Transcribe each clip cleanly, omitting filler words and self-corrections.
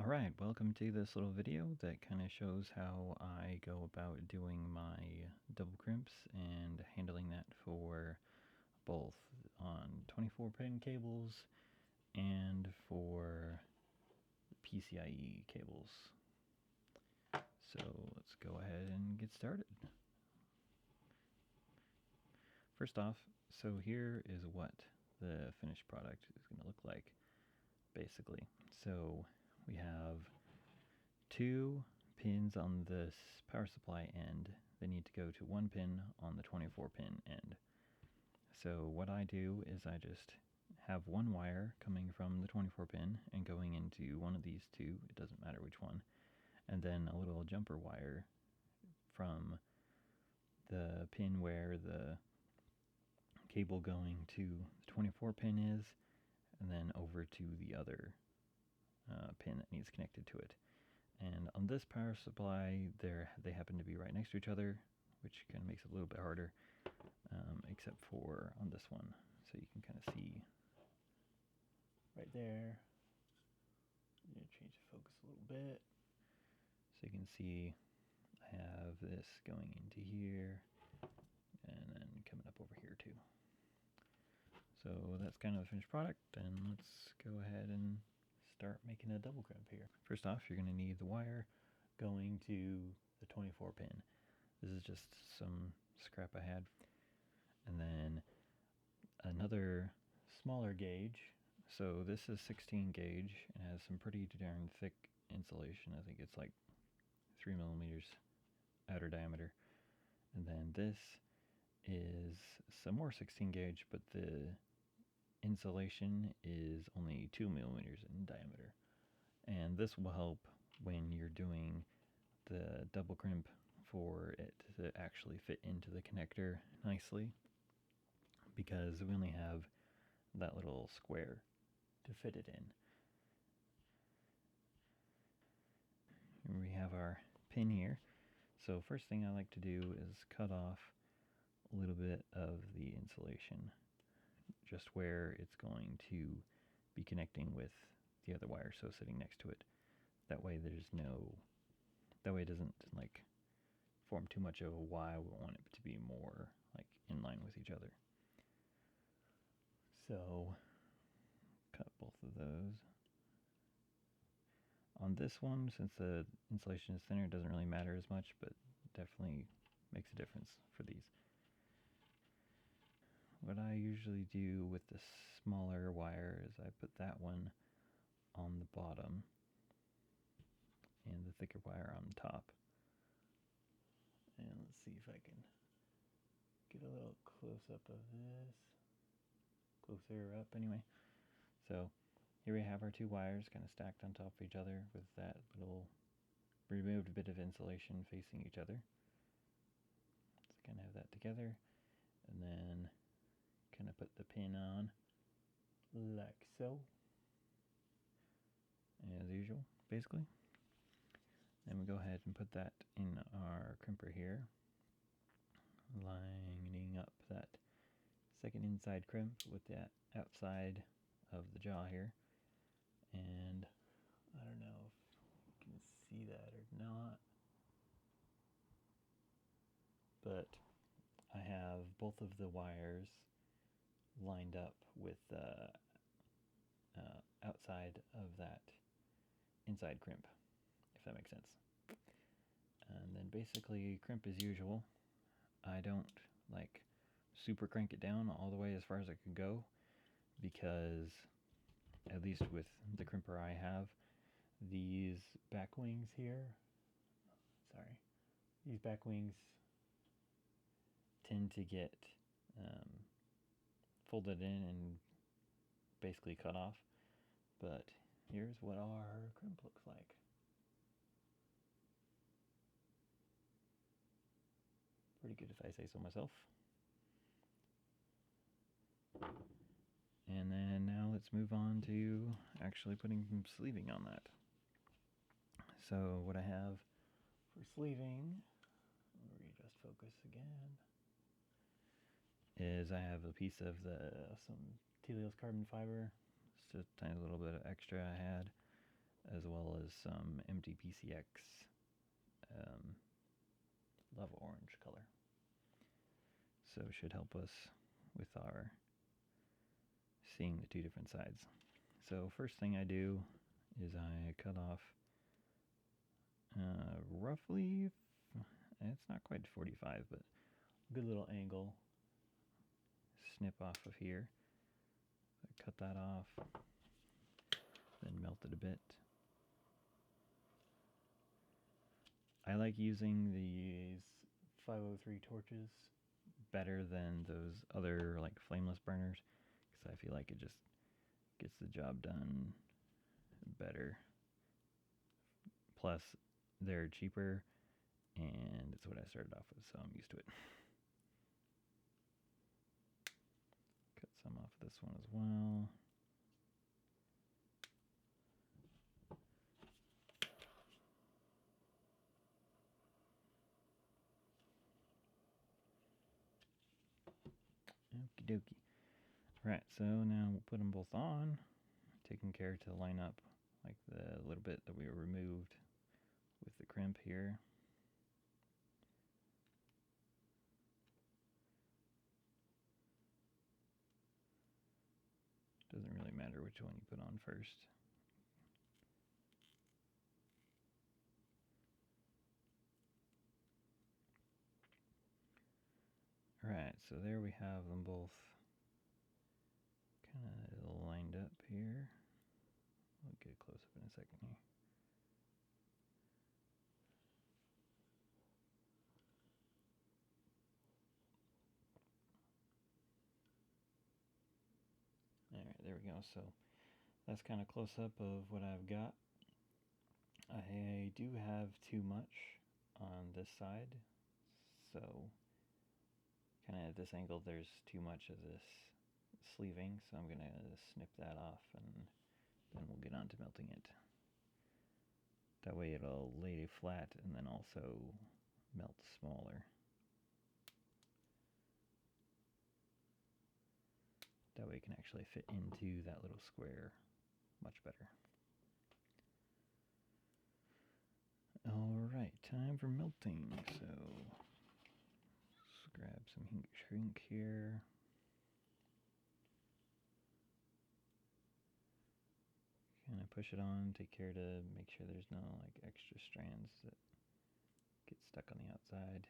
Alright, welcome to this little video that kind of shows how I go about doing my double crimps and handling that for both on 24-pin cables and for PCIe cables. So let's go ahead and get started. First off, so here is what the finished product is going to look like, basically. So we have 2 pins on this power supply end. They need to go to 1 pin on the 24-pin end. So what I do is I just have 1 wire coming from the 24-pin and going into one of these 2, it doesn't matter which one, and then a little jumper wire from the pin where the cable going to the 24-pin is, and then over to the other pin that needs connected to it. And on this power supply, they happen to be right next to each other, which kind of makes it a little bit harder, except for on this one. So you can kind of see right there. I'm going to change the focus a little bit. So you can see I have this going into here, and then coming up over here too. So that's kind of the finished product, and let's go ahead and start making a double crimp here. First off, you're going to need the wire going to the 24-pin. This is just some scrap I had. And then another smaller gauge. So this is 16 gauge and has some pretty darn thick insulation. I think it's like 3 millimeters outer diameter. And then this is some more 16 gauge, but the insulation is only 2 millimeters in diameter, and this will help when you're doing the double crimp for it to actually fit into the connector nicely, because we only have that little square to fit it in. And we have our pin here. So first thing I like to do is cut off a little bit of the insulation, just where it's going to be connecting with the other wire, so sitting next to it. That way it doesn't like form too much of a Y. We want it to be more like in line with each other. So cut both of those. On this one, since the insulation is thinner, it doesn't really matter as much, but definitely makes a difference for these. What I usually do with the smaller wire is I put that one on the bottom and the thicker wire on the top. And let's see if I can get a little close-up of this. Closer up anyway. So here we have our 2 wires kind of stacked on top of each other with that little removed bit of insulation facing each other. So kind of have that together, and then kind of put the pin on like so, as usual, basically. Then we go ahead and put that in our crimper here, lining up that second inside crimp with that outside of the jaw here. And I don't know if you can see that or not, but I have both of the wires lined up with the outside of that inside crimp, if that makes sense. And then basically crimp as usual. I don't like super crank it down all the way as far as I could go, because at least with the crimper I have, these back wings here, these back wings tend to get folded in and basically cut off. But here's what our crimp looks like. Pretty good if I say so myself. And then now let's move on to actually putting some sleeving on that. So what I have for sleeving, I'll readjust focus again, is I have a piece of some Teleos carbon fiber. It's just a tiny little bit of extra I had. as well as some MDPCX Love Orange color. So it should help us with our seeing the two different sides. So first thing I do is I cut off roughly, it's not quite 45, but a good little angle. Snip off of here. I cut that off, then melt it a bit. I like using these 503 torches better than those other like flameless burners, because I feel like it just gets the job done better. Plus, they're cheaper, and it's what I started off with, so I'm used to it. Cut some off this one as well. Okie dokie. Right, so now we'll put them both on, taking care to line up like the little bit that we removed with the crimp here. Doesn't really matter which one you put on first. Alright, so there we have them both kind of lined up here. I'll get a close up in a second here. Alright, there we go. So that's kind of close up of what I've got. I do have too much on this side, so kind of at this angle there's too much of this sleeving, so I'm going to snip that off and then we'll get on to melting it. That way it'll lay flat and then also melt smaller. That way it can actually fit into that little square much better. Alright, time for melting. So let's grab some heat shrink here. Kind of push it on, take care to make sure there's no like extra strands that get stuck on the outside.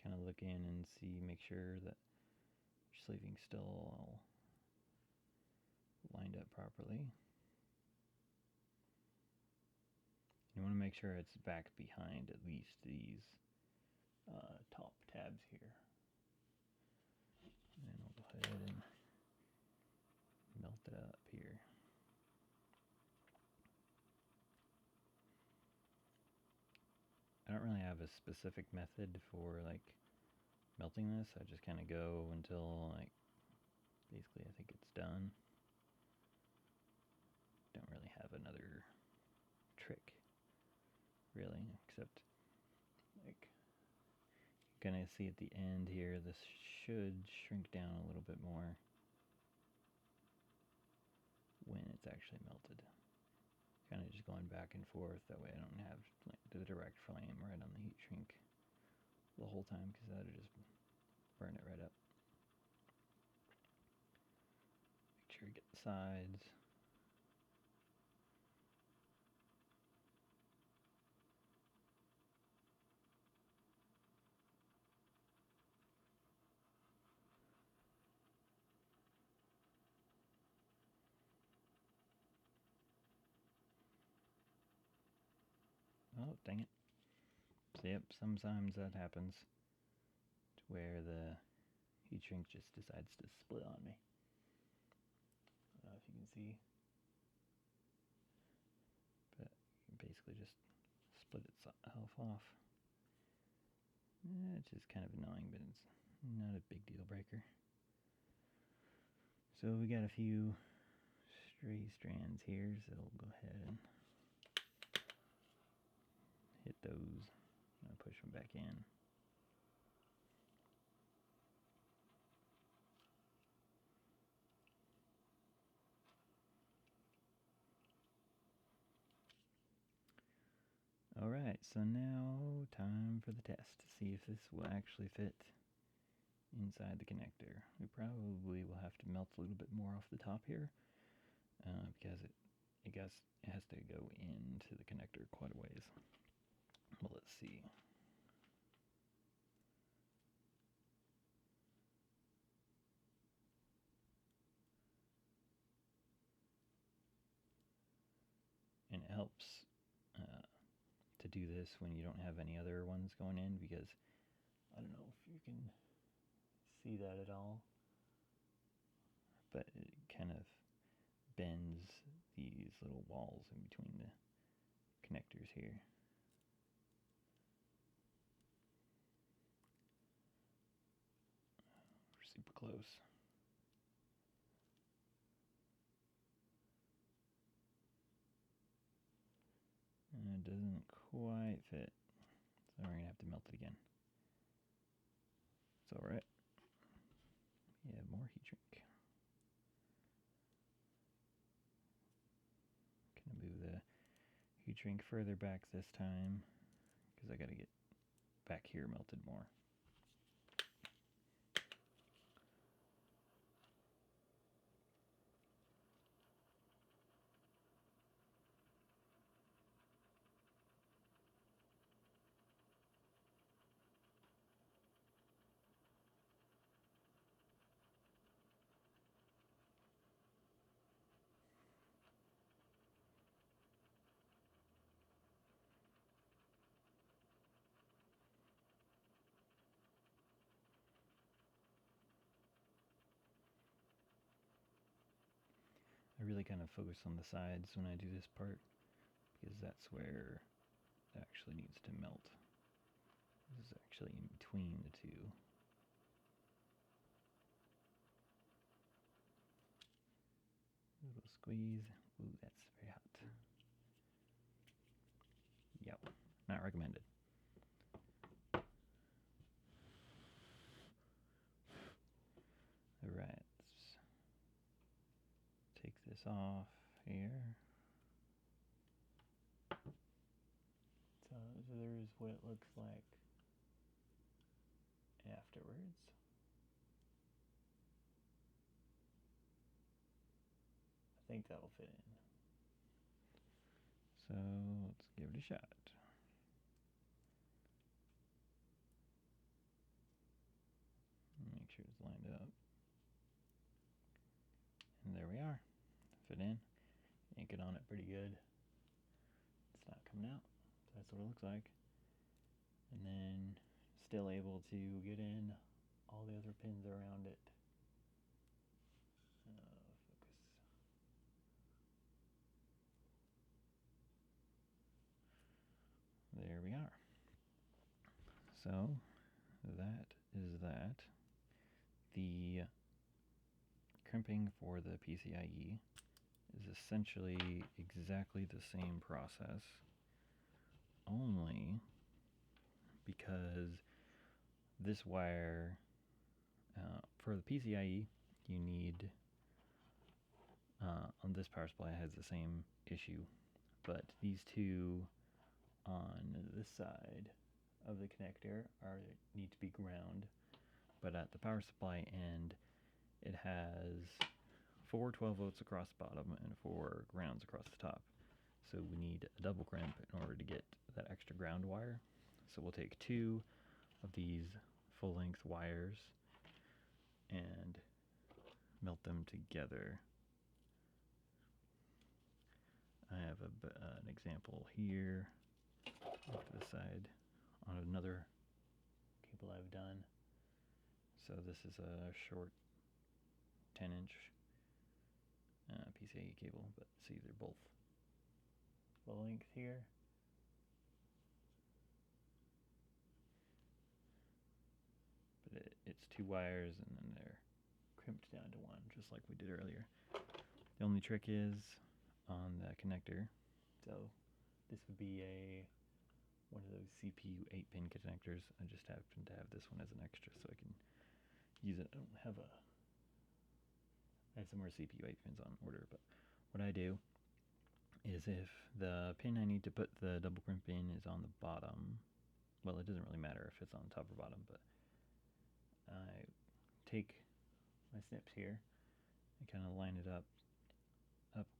Kind of look in and see, make sure that your sleeving's still all lined up properly. You want to make sure it's back behind at least these top tabs here. And then we'll go ahead and melt it up here. I don't really have a specific method for like melting this. I just kind of go until like basically I think it's done. Don't really have another trick really, except like you're gonna see at the end here, this should shrink down a little bit more when it's actually melted. Kind of just going back and forth, that way I don't have like the direct flame right on the heat shrink the whole time, because that'll just burn it right up. Make sure you get the sides. Oh, dang it. So, yep, sometimes that happens to where the heat shrink just decides to split on me. I don't know if you can see, but you basically just split itself off. It's just kind of annoying, but it's not a big deal breaker. So we got a few stray strands here, so we'll go ahead and hit those. I'm going to push them back in. Alright, so now time for the test to see if this will actually fit inside the connector. We probably will have to melt a little bit more off the top here because it has to go into the connector quite a ways. Well, let's see. And it helps to do this when you don't have any other ones going in, because I don't know if you can see that at all, but it kind of bends these little walls in between the connectors here. We're super close. And it doesn't quite fit, so we're going to have to melt it again. It's alright. We have more heat shrink. Gonna move the heat shrink further back this time, because I gotta get back here melted more. I really kind of focus on the sides when I do this part, because that's where it actually needs to melt. This is actually in between the two. A little squeeze. Ooh, that's very hot. Yep, not recommended. Alright, let's take this off here. So there's what it looks like afterwards. I think that'll fit in. So let's give it a shot. Make sure it's lined up. And there we are. Fit in. Ink it on it pretty good. It's not coming out. So that's what it looks like. And then still able to get in all the other pins around it. Focus. There we are. So that is that. The crimping for the PCIe is essentially exactly the same process, only because this wire for the PCIe you need on this power supply has the same issue, but these two on this side of the connector need to be ground, but at the power supply end it has 4 12 volts across the bottom and 4 grounds across the top. So we need a double crimp in order to get that extra ground wire. So we'll take 2 of these full length wires and melt them together. I have an example here off to the side on another cable I've done. So this is a short 10-inch PCIe cable, but see they're both full length here. But it's 2 wires and then they're crimped down to 1, just like we did earlier. The only trick is on the connector. So this would be one of those CPU 8-pin connectors. I just happen to have this one as an extra so I can use it. I don't have I have some more CPU 8 pins on order, but what I do is if the pin I need to put the double crimp in is on the bottom. Well, it doesn't really matter if it's on top or bottom, but I take my snips here and kind of line it up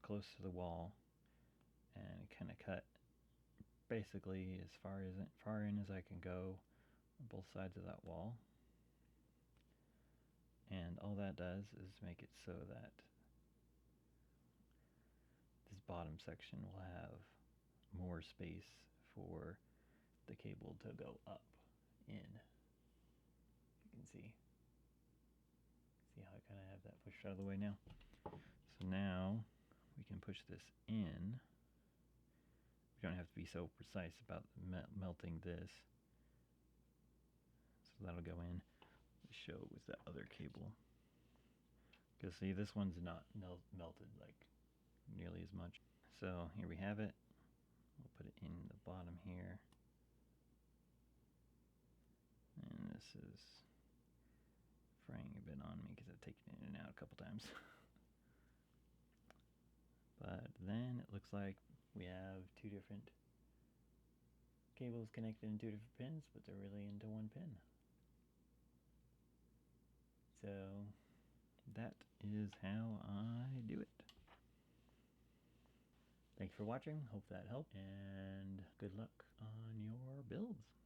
close to the wall and kind of cut basically as far in as I can go on both sides of that wall. And all that does is make it so that this bottom section will have more space for the cable to go up in. You can see how I kind of have that pushed out of the way now. So now we can push this in. We don't have to be so precise about melting this. So that'll go in. Let's show with that other cable. Because see, this one's not melted like nearly as much. So here we have it. We'll put it in the bottom here. And this is fraying a bit on me because I've taken it in and out a couple times. But then it looks like we have two different cables connected in two different pins, but they're really into one pin. So that is how I do it. Thanks for watching. Hope that helped, and good luck on your builds.